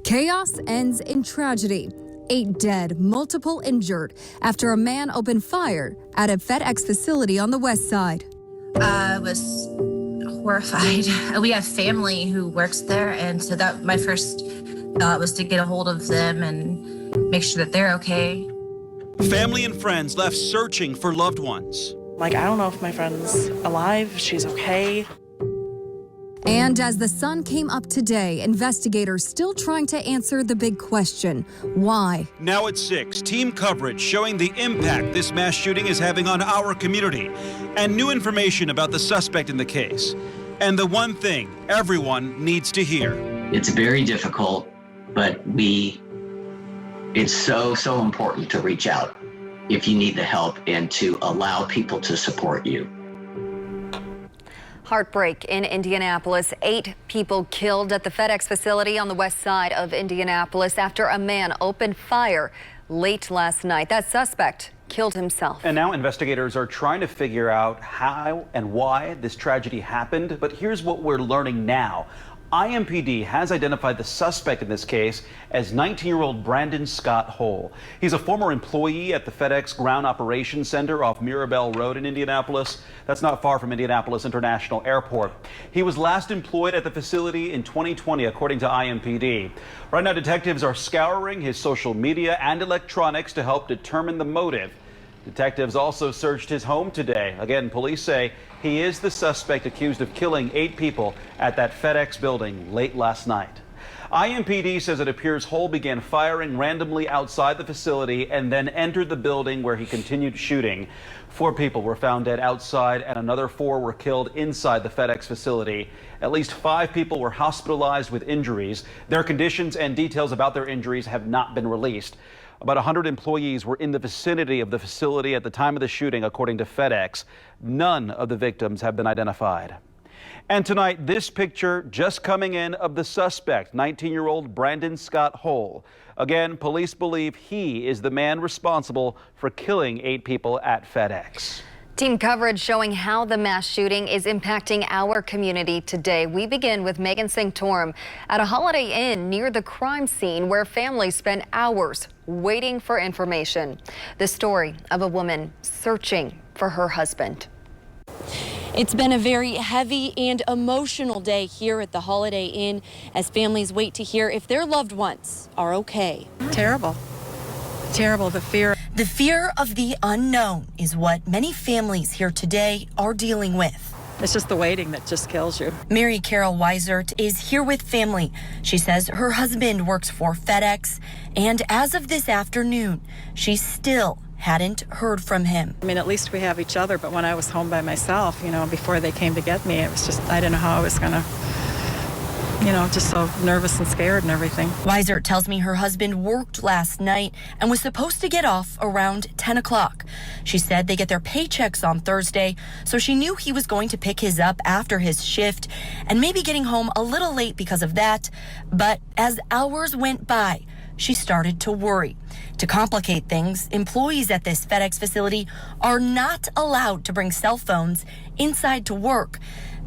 Chaos ends in tragedy. 8 dead, multiple injured after a man opened fire at a FedEx facility on the west side. I was horrified. We have family who works there, and so that my first thought was to get a hold of them and make sure that they're okay. Family and friends left searching for loved ones. I don't know if my friend's alive, if she's okay. And as the sun came up today, investigators still trying to answer the big question, why? Now at 6, team coverage showing the impact this mass shooting is having on our community and new information about the suspect in the case. And the one thing everyone needs to hear. It's very difficult, but it's so important to reach out if you need the help and to allow people to support you. Heartbreak in Indianapolis. 8 people killed at the FedEx facility on the west side of Indianapolis after a man opened fire late last night. That suspect killed himself. And now investigators are trying to figure out how and why this tragedy happened. But here's what we're learning now. IMPD has identified the suspect in this case as 19-year-old Brandon Scott Hole. He's a former employee at the FedEx Ground Operations Center off Mirabel Road in Indianapolis. That's not far from Indianapolis International Airport. He was last employed at the facility in 2020, according to IMPD. Right now, detectives are scouring his social media and electronics to help determine the motive. Detectives also searched his home today. Again, police say he is the suspect accused of killing 8 people at that FedEx building late last night. IMPD says it appears Hole began firing randomly outside the facility and then entered the building where he continued shooting. 4 people were found dead outside and another 4 were killed inside the FedEx facility. At least 5 people were hospitalized with injuries. Their conditions and details about their injuries have not been released. About 100 employees were in the vicinity of the facility at the time of the shooting, according to FedEx. None of the victims have been identified. And tonight, this picture just coming in of the suspect, 19-year-old Brandon Scott Hole. Again, police believe he is the man responsible for killing 8 people at FedEx. Team coverage showing how the mass shooting is impacting our community today. We begin with Megan Sanctorum at a Holiday Inn near the crime scene where families spent hours waiting for information. The story of a woman searching for her husband. It's been a very heavy and emotional day here at the Holiday Inn as families wait to hear if their loved ones are okay. Terrible. Terrible, the fear. The fear of the unknown is what many families here today are dealing with. It's just the waiting that just kills you. Mary Carol Weisert is here with family. She says her husband works for FedEx, and as of this afternoon, she still hadn't heard from him. I mean, at least we have each other, but when I was home by myself, before they came to get me, it was just, I didn't know how I was gonna, just so nervous and scared and everything. Weisert tells me her husband worked last night and was supposed to get off around 10 o'clock. She said they get their paychecks on Thursday, so she knew he was going to pick his up after his shift and maybe getting home a little late because of that. But as hours went by, she started to worry. To complicate things, employees at this FedEx facility are not allowed to bring cell phones inside to work.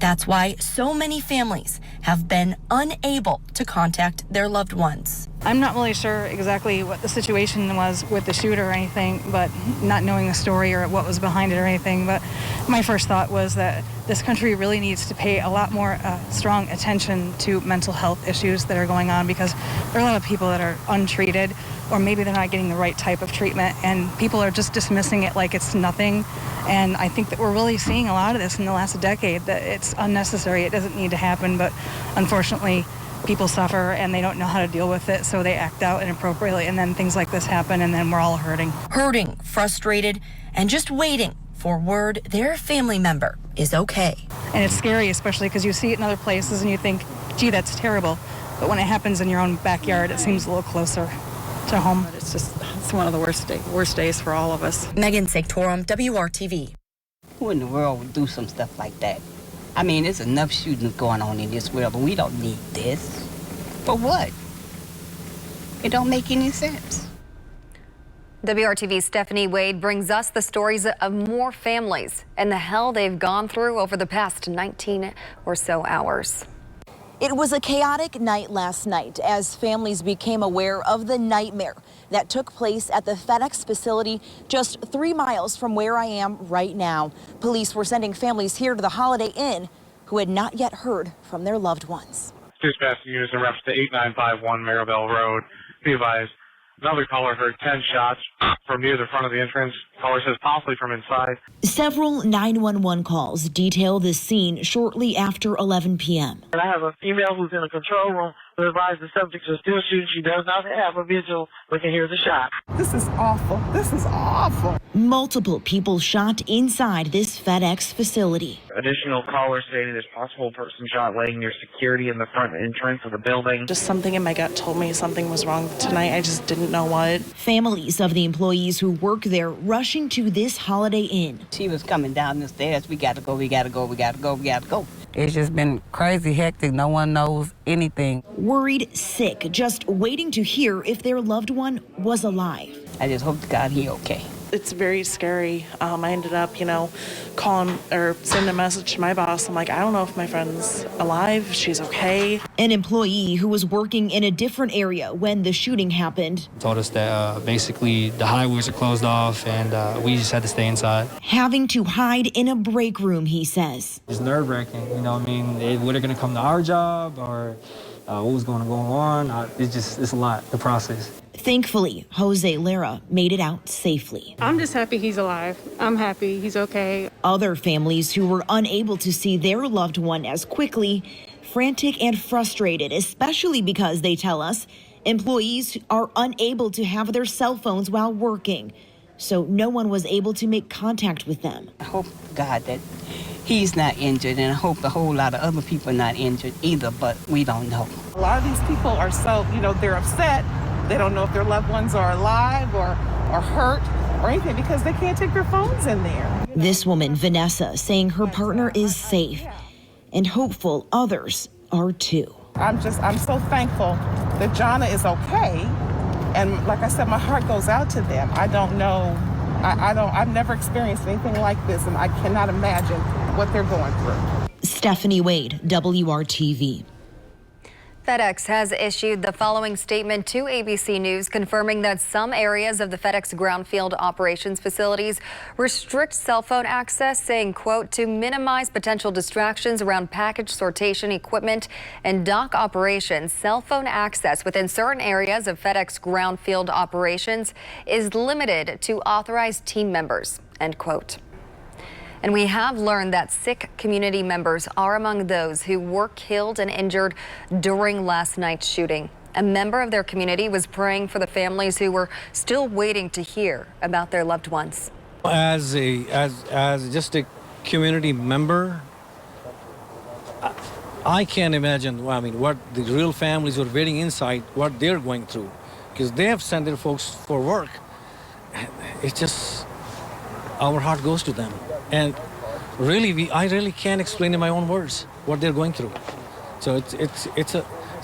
That's why so many families have been unable to contact their loved ones. I'm not really sure exactly what the situation was with the shooter or anything, but not knowing the story or what was behind it or anything. But my first thought was that this country really needs to pay a lot more strong attention to mental health issues that are going on, because there are a lot of people that are untreated, or maybe they're not getting the right type of treatment, and people are just dismissing it like it's nothing. And I think that we're really seeing a lot of this in the last decade, that it's unnecessary, it doesn't need to happen, but unfortunately people suffer and they don't know how to deal with it, so they act out inappropriately, and then things like this happen, and then we're all hurting. Hurting, frustrated, and just waiting for word their family member is okay. And it's scary, especially because you see it in other places and you think, gee, that's terrible. But when it happens in your own backyard, it seems a little closer to home. But it's one of the worst days for all of us. Megan Sanctorum, WRTV. Who in the world would do some stuff like that? I mean, there's enough shootings going on in this world, but we don't need this. For what? It don't make any sense. WRTV's Stephanie Wade brings us the stories of more families and the hell they've gone through over the past 19 or so hours. It was a chaotic night last night as families became aware of the nightmare that took place at the FedEx facility just 3 miles from where I am right now. Police were sending families here to the Holiday Inn who had not yet heard from their loved ones. Dispatch units in reference to 8951 Maribel Road. Be advised, another caller heard 10 shots from near the front of the entrance. Caller says possibly from inside. Several 911 calls detail this scene shortly after 11 p.m. And I have a female who's in a control room who advised the subjects are still shooting. She does not have a visual, but can hear the shot. This is awful. This is awful. Multiple people shot inside this FedEx facility. Additional callers stated there's possible person shot laying near security in the front entrance of the building. Just something in my gut told me something was wrong tonight. I just didn't know what. Families of the employees who work there rushing to this Holiday Inn. She was coming down the stairs. We got to go, we got to go, we got to go, we got to go. It's just been crazy, hectic. No one knows anything. Worried, sick, just waiting to hear if their loved one was alive. I just hope to God he okay. It's very scary. I ended up, calling or sending a message to my boss. I'm like, I don't know if my friend's alive. She's okay. An employee who was working in a different area when the shooting happened told us that basically the highways are closed off and we just had to stay inside. Having to hide in a break room, he says. It's nerve-wracking, were they going to come to our job or what was going to go on? It's a lot, the process. Thankfully, Jose Lara made it out safely. I'm just happy he's alive. I'm happy he's okay. Other families who were unable to see their loved one as quickly, frantic and frustrated, especially because they tell us employees are unable to have their cell phones while working. So no one was able to make contact with them. I hope, God, that he's not injured, and I hope a whole lot of other people are not injured either, but we don't know. A lot of these people are so, they're upset. They don't know if their loved ones are alive or hurt or anything because they can't take their phones in there. This woman, Vanessa, saying her partner is safe and hopeful others are too. I'm so thankful that Jana is okay. And like I said, my heart goes out to them. I don't know. I've never experienced anything like this, and I cannot imagine what they're going through. Stephanie Wade, WRTV. FedEx has issued the following statement to ABC News confirming that some areas of the FedEx ground field operations facilities restrict cell phone access, saying, quote, to minimize potential distractions around package sortation equipment and dock operations, cell phone access within certain areas of FedEx ground field operations is limited to authorized team members, end quote. And we have learned that sick community members are among those who were killed and injured during last night's shooting. A member of their community was praying for the families who were still waiting to hear about their loved ones. As just a community member, I can't imagine, what the real families who are waiting inside, what they're going through. Because they have sent their folks for work. It's just, our heart goes to them. And really, I really can't explain in my own words what they're going through. So it's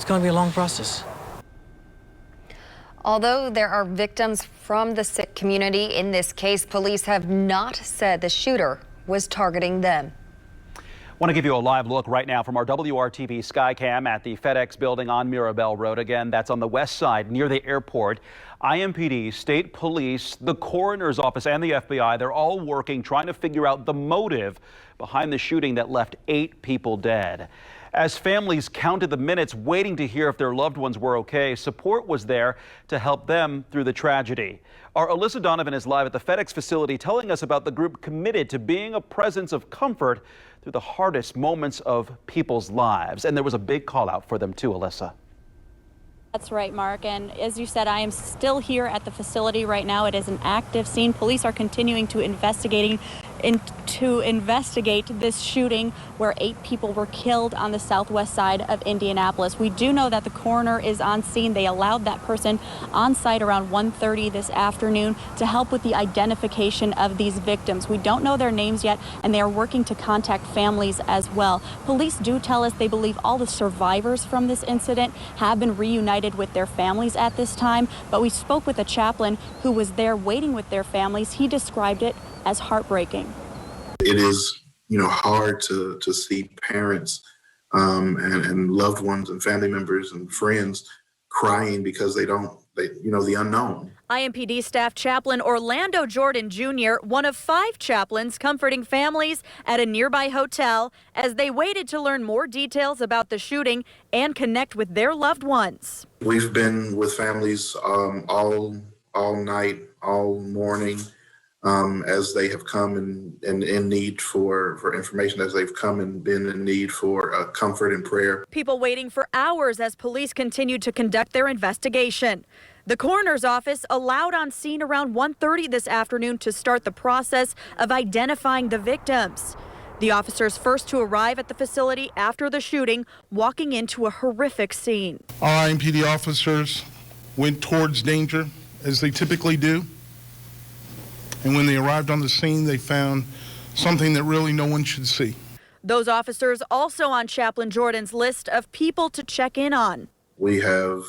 going to be a long process. Although there are victims from the Sikh community in this case, police have not said the shooter was targeting them. I want to give you a live look right now from our WRTV Skycam at the FedEx building on Mirabel Road. Again, that's on the west side near the airport. IMPD, state police, the coroner's office, and the FBI, they're all working, trying to figure out the motive behind the shooting that left 8 people dead. As families counted the minutes waiting to hear if their loved ones were okay, support was there to help them through the tragedy. Our Alyssa Donovan is live at the FedEx facility telling us about the group committed to being a presence of comfort through the hardest moments of people's lives. And there was a big call out for them too, Alyssa. That's right, Mark. And as you said, I am still here at the facility right now. It is an active scene. Police are continuing to investigate this shooting where 8 people were killed on the southwest side of Indianapolis. We do know that the coroner is on scene. They allowed that person on site around 1:30 this afternoon to help with the identification of these victims. We don't know their names yet, and they are working to contact families as well. Police do tell us they believe all the survivors from this incident have been reunited with their families at this time, but we spoke with a chaplain who was there waiting with their families. He described it as heartbreaking. It is, hard to see parents and loved ones and family members and friends crying because the unknown. IMPD staff chaplain Orlando Jordan Jr., one of 5 chaplains comforting families at a nearby hotel as they waited to learn more details about the shooting and connect with their loved ones. We've been with families all night, all morning, as they have come and in need for information, as they've come and been in need for comfort and prayer. People waiting for hours as police continued to conduct their investigation. The coroner's office allowed on scene around 1:30 this afternoon to start the process of identifying the victims. The officers first to arrive at the facility after the shooting, walking into a horrific scene. Our IMPD officers went towards danger, as they typically do. And when they arrived on the scene, they found something that really no one should see. Those officers also on Chaplain Jordan's list of people to check in on. We have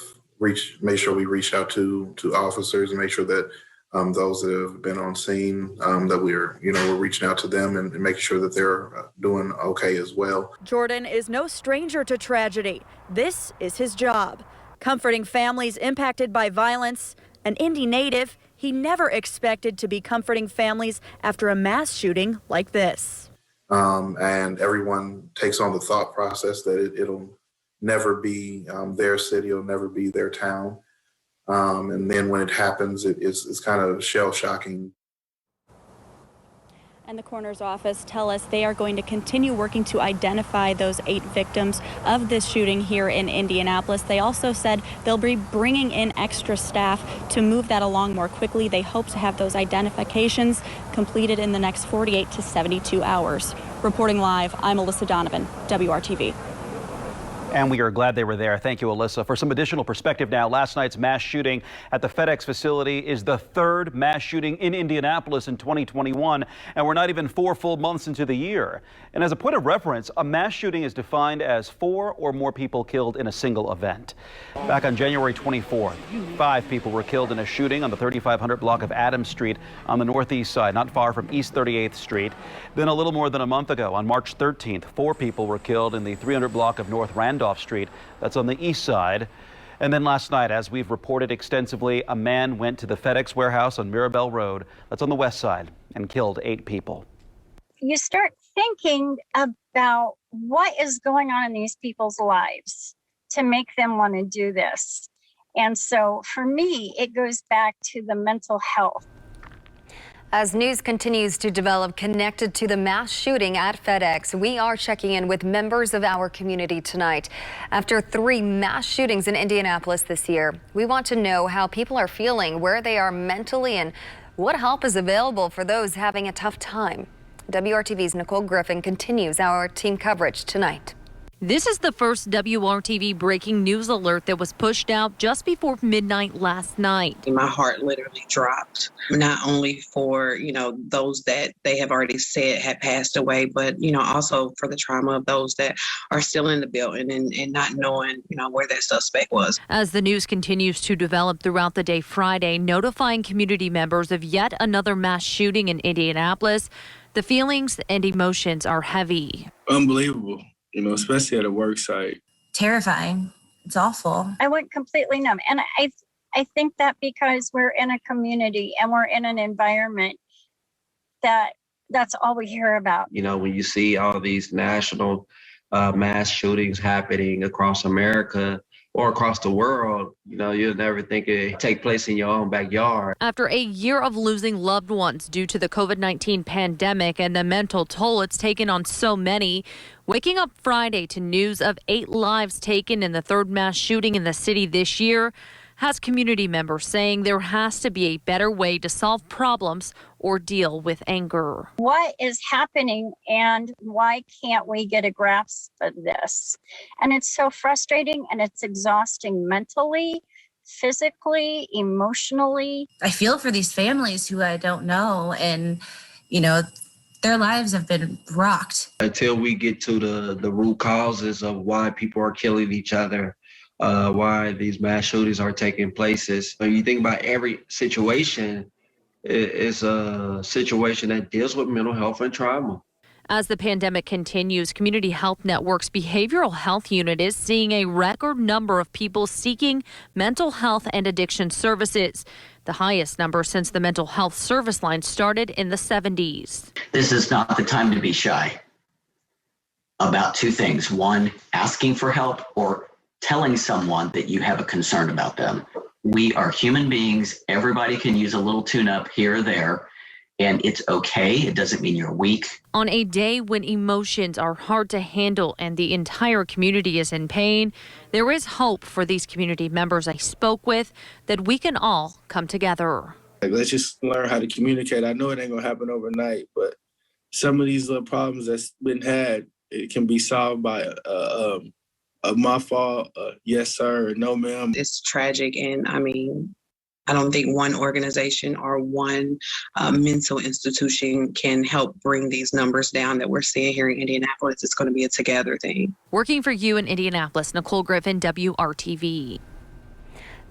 made sure we reach out to officers and make sure that those that have been on scene, that we're reaching out to them and making sure that they're doing okay as well. Jordan is no stranger to tragedy. This is his job, comforting families impacted by violence. An Indy native, he never expected to be comforting families after a mass shooting like this. And everyone takes on the thought process that it'll never be their city, it'll never be their town. And then when it happens, it's kind of shell-shocking. And the coroner's office tell us they are going to continue working to identify those 8 victims of this shooting here in Indianapolis. They also said they'll be bringing in extra staff to move that along more quickly. They hope to have those identifications completed in the next 48 to 72 hours. Reporting live, I'm Alyssa Donovan, WRTV. And we are glad they were there. Thank you, Alyssa. For some additional perspective now, last night's mass shooting at the FedEx facility is the 3rd mass shooting in Indianapolis in 2021, and we're not even 4 full months into the year. And as a point of reference, a mass shooting is defined as 4 or more people killed in a single event. Back on January 24th, 5 people were killed in a shooting on the 3500 block of Adams Street on the northeast side, not far from East 38th Street. Then a little more than a month ago, on March 13th, 4 people were killed in the 300 block of North Randolph Street. That's on the east side. And then last night, as we've reported extensively, a man went to the FedEx warehouse on Mirabel Road, that's on the west side, and killed 8 people. You start thinking about what is going on in these people's lives to make them want to do this. And so for me, it goes back to the mental health. As news continues to develop connected to the mass shooting at FedEx, we are checking in with members of our community tonight. After 3 mass shootings in Indianapolis this year, we want to know how people are feeling, where they are mentally, and what help is available for those having a tough time. WRTV's Nicole Griffin continues our team coverage tonight. This is the first WRTV breaking news alert that was pushed out just before midnight last night. My heart literally dropped, not only for, those that they have already said had passed away, but, also for the trauma of those that are still in the building and not knowing, where that suspect was. As the news continues to develop throughout the day Friday, notifying community members of yet another mass shooting in Indianapolis, the feelings and emotions are heavy. Unbelievable. Especially at a work site. Terrifying. It's awful. I went completely numb. And I think that because we're in a community and we're in an environment that's all we hear about. When you see all these national mass shootings happening across America or across the world, you'll never think it take place in your own backyard. After a year of losing loved ones due to the COVID-19 pandemic and the mental toll it's taken on so many, waking up Friday to news of 8 lives taken in the 3rd mass shooting in the city this year has community members saying there has to be a better way to solve problems or deal with anger. What is happening and why can't we get a grasp of this? And it's so frustrating and it's exhausting mentally, physically, emotionally. I feel for these families who I don't know, and, their lives have been rocked. Until we get to the root causes of why people are killing each other, why these mass shootings are taking places. When you think about every situation, it's a situation that deals with mental health and trauma. As the pandemic continues, Community Health Network's Behavioral Health Unit is seeing a record number of people seeking mental health and addiction services, the highest number since the mental health service line started in the 70s. This is not the time to be shy about two things. One, asking for help or telling someone that you have a concern about them. We are human beings. Everybody can use a little tune-up here or there. And it's okay. It doesn't mean you're weak. On a day when emotions are hard to handle and the entire community is in pain, there is hope for these community members I spoke with that we can all come together. Let's just learn how to communicate. I know it ain't gonna happen overnight, but some of these little problems that's been had, it can be solved by a my fault, yes sir, or no ma'am. It's tragic, and I don't think one organization or one mental institution can help bring these numbers down that we're seeing here in Indianapolis. It's going to be a together thing. Working for you in Indianapolis, Nicole Griffin, WRTV.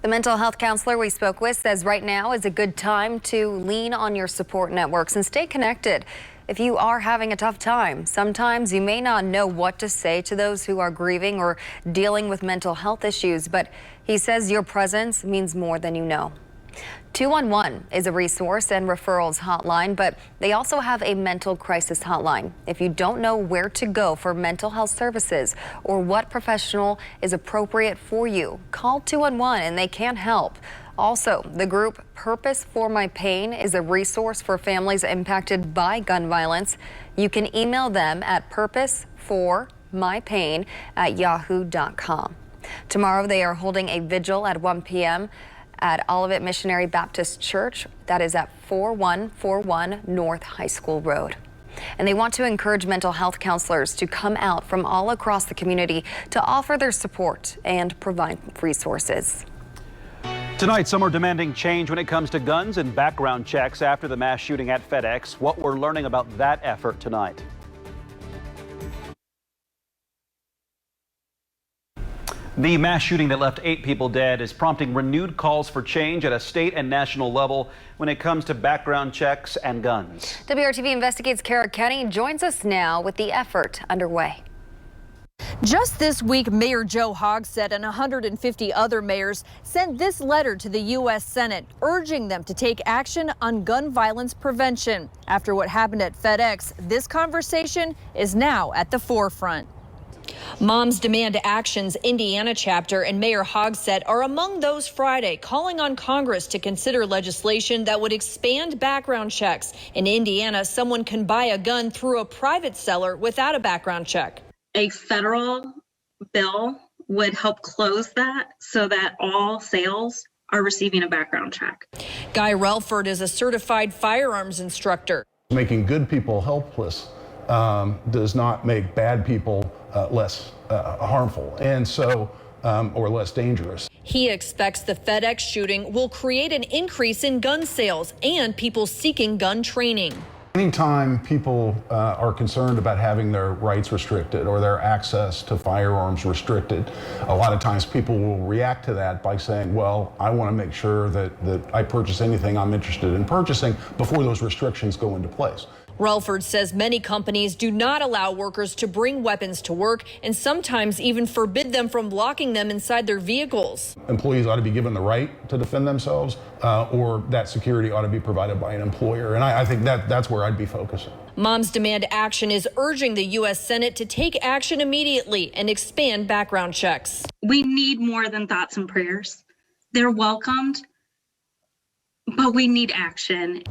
The mental health counselor we spoke with says right now is a good time to lean on your support networks and stay connected. If you are having a tough time, sometimes you may not know what to say to those who are grieving or dealing with mental health issues, but he says your presence means more than you know. 211 is a resource and referrals hotline, but they also have a mental crisis hotline. If you don't know where to go for mental health services or what professional is appropriate for you, call 211 and they can help. Also, the group Purpose for My Pain is a resource for families impacted by gun violence. You can email them at purposeformypain@yahoo.com. Tomorrow they are holding a vigil at 1 p.m. at Olivet Missionary Baptist Church. That is at 4141 North High School Road. And they want to encourage mental health counselors to come out from all across the community to offer their support and provide resources. Tonight, some are demanding change when it comes to guns and background checks after the mass shooting at FedEx. What we're learning about that effort tonight. The mass shooting that left 8 people dead is prompting renewed calls for change at a state and national level when it comes to background checks and guns. WRTV Investigates' Kara Kenny joins us now with the effort underway. Just this week, Mayor Joe Hogsett and 150 other mayors sent this letter to the U.S. Senate urging them to take action on gun violence prevention. After what happened at FedEx, this conversation is now at the forefront. Moms Demand Action's Indiana chapter and Mayor Hogsett are among those Friday calling on Congress to consider legislation that would expand background checks. In Indiana, someone can buy a gun through a private seller without a background check. A federal bill would help close that so that all sales are receiving a background check. Guy Relford is a certified firearms instructor. Making good people helpless does not make bad people less harmful and so or less dangerous. He expects the FedEx shooting will create an increase in gun sales and people seeking gun training. Anytime people are concerned about having their rights restricted or their access to firearms restricted, a lot of times people will react to that by saying, well, I want to make sure that I purchase anything I'm interested in purchasing before those restrictions go into place. Relford says many companies do not allow workers to bring weapons to work and sometimes even forbid them from locking them inside their vehicles. Employees ought to be given the right to defend themselves or that security ought to be provided by an employer. And I think that's where I'd be focusing. Moms Demand Action is urging the U.S. Senate to take action immediately and expand background checks. We need more than thoughts and prayers. They're welcomed, but we need action.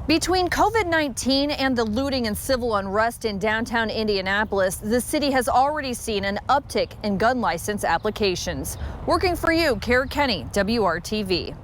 Between COVID-19 and the looting and civil unrest in downtown Indianapolis, the city has already seen an uptick in gun license applications. Working for you, Kara Kenny, WRTV.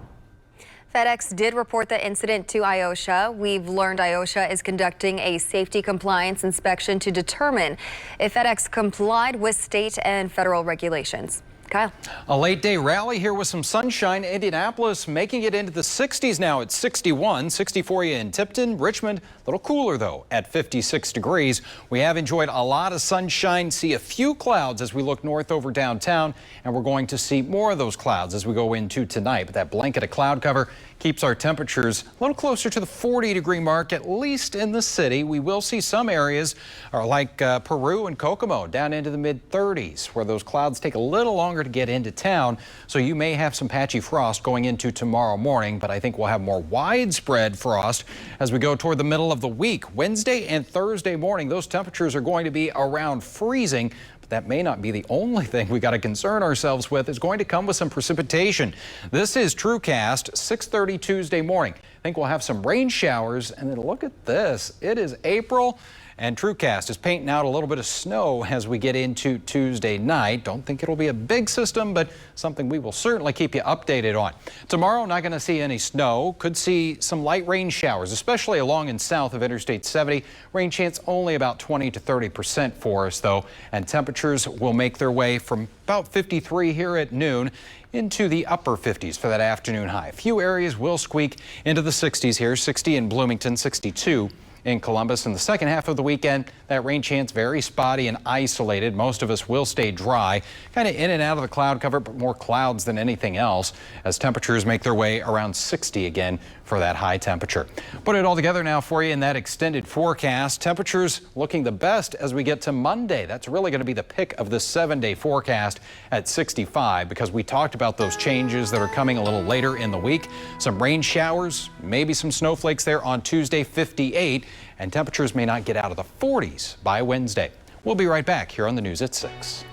FedEx did report the incident to IOSHA. We've learned IOSHA is conducting a safety compliance inspection to determine if FedEx complied with state and federal regulations. Kyle. A late day rally here with some sunshine. Indianapolis making it into the 60s now at 61, 64 in Tipton, Richmond. A little cooler though at 56 degrees. We have enjoyed a lot of sunshine, see a few clouds as we look north over downtown, and we're going to see more of those clouds as we go into tonight. But that blanket of cloud cover keeps our temperatures a little closer to the 40-degree mark, at least in the city. We will see some areas like Peru and Kokomo down into the mid-30s, where those clouds take a little longer to get into town. So you may have some patchy frost going into tomorrow morning, but I think we'll have more widespread frost as we go toward the middle of the week. Wednesday and Thursday morning, those temperatures are going to be around freezing. That may not be the only thing we got to concern ourselves with. It's going to come with some precipitation. This is TrueCast, 6:30 Tuesday morning. I think we'll have some rain showers, and then look at this. It is April, and TrueCast is painting out a little bit of snow as we get into Tuesday night. Don't think it'll be a big system, but something we will certainly keep you updated on. Tomorrow, not going to see any snow. Could see some light rain showers, especially along and south of Interstate 70. Rain chance only about 20 to 30% for us, though, and temperatures will make their way from about 53 here at noon into the upper 50s for that afternoon high. A few areas will squeak into the 60s here, 60 in Bloomington, 62 in Columbus. In the second half of the weekend, that rain chance very spotty and isolated. Most of us will stay dry, kind of in and out of the cloud cover, but more clouds than anything else as temperatures make their way around 60 again for that high temperature. Put it all together now for you in that extended forecast. Temperatures looking the best as we get to Monday. That's really going to be the pick of the 7-day forecast at 65, because we talked about those changes that are coming a little later in the week. Some rain showers, maybe some snowflakes there on Tuesday, 58, and temperatures may not get out of the 40s by Wednesday. We'll be right back here on the news at 6.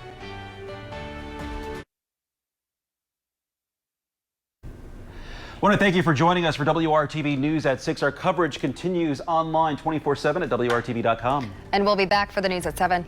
I want to thank you for joining us for WRTV News at 6. Our coverage continues online 24/7 at WRTV.com. And we'll be back for the news at 7.